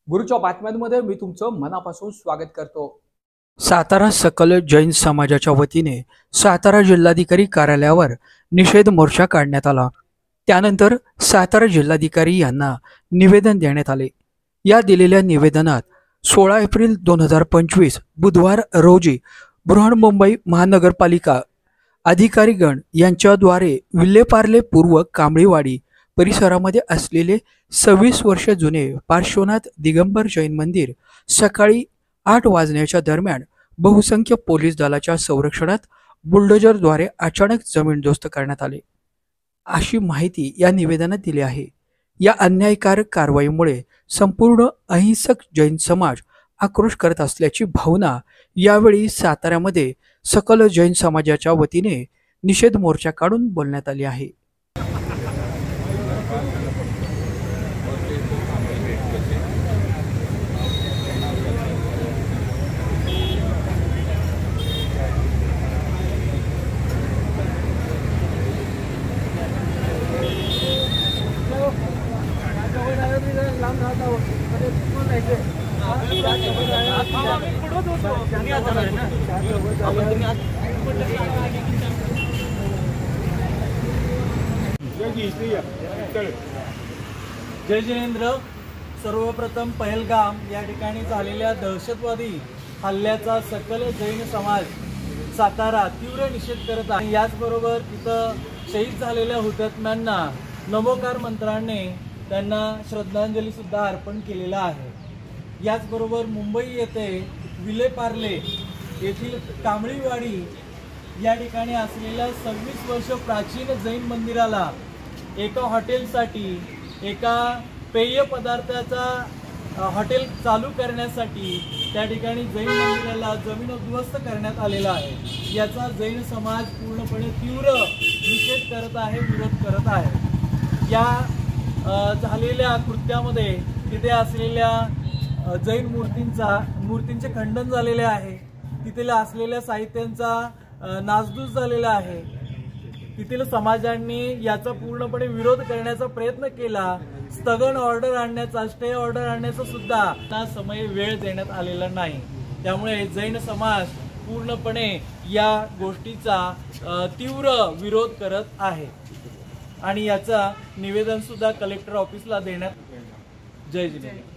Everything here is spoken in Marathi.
गुरुच्या बातम्यांमध्ये मी तुमचं मनापासून स्वागत करतो। सातारा सकल जैन समाजाच्या वतीने सातारा जिल्हाधिकारी कार्यालयावर निषेध मोर्चा काढण्यात आला। त्यानंतर सातारा जिल्हाधिकारी यांना निवेदन देण्यात आले। या दिलेल्या निवेदनात 16 एप्रिल 2025 बुधवार रोजी बृहन्मुंबई महानगरपालिका अधिकारीगण यांच्याद्वारे विल्हेपार्ले पूर्व कांबळीवाडी परिसरामध्ये असलेले 26 वर्ष जुने पार्श्वनाथ दिगंबर जैन मंदिर सकाळी 8 वाजण्याच्या दरम्यान बहुसंख्य पोलीस दलाच्या संरक्षणात बुलडोजरद्वारे अचानक जमीनदोस्त करण्यात आले, अशी माहिती या निवेदनात दिली आहे। या अन्यायकारक कारवाईमुळे संपूर्ण अहिंसक जैन समाज आक्रोश करत असल्याची भावना यावेळी साताऱ्यामध्ये सकल जैन समाजाच्या वतीने निषेध मोर्चा काढून बोलण्यात आली आहे। जय जिनेंद्र। सर्वप्रथम पहलगाम या ठिकाणी झालेल्या दहशतवादी हल्ल्याचा सकल जैन समाज सातारा तीव्र निषेध करत आहे। याचबरोबर तिथं शहीद झालेल्या हुतात्म्यांना नमोकार मंत्राने त्यांना श्रद्धांजली सुद्धा अर्पण केलेला आहे। याचबरोबर मुंबई येथे विल्हेपार्ले येथील कांबळीवाडी या ठिकाणी असलेल्या 26 वर्ष प्राचीन जैन मंदिराला एका हॉटेलसाठी एका पेय पदार्थाचा हॉटेल चालू करण्यासाठी त्या ठिकाणी जैन मंदिराला जमीन उद्ध्वस्त करण्यात आलेला आहे। याचा जैन समाज पूर्णपणे तीव्र निषेध करत आहे, विरोध करत आहे। या झालेल्या कृत्यामध्ये तिथे असलेल्या जैन मूर्तींचे खंडन झालेले आहे। तिथे असलेल्या साहित्यांचा नासधूस झालेला आहे। तिथील समाजांनी याचा पूर्णपणे विरोध करण्याचा प्रयत्न केला। स्थगन ऑर्डर आणण्याचा, स्टे ऑर्डर आणण्याचा सुद्धा समय वेळ देण्यात आलेला नाही। त्यामुळे जैन समाज पूर्णपणे या गोष्टीचा तीव्र विरोध करत आहे आणि याचा निवेदन सुद्धा कलेक्टर ऑफिसला देण्यात। जय जिनेंद्र।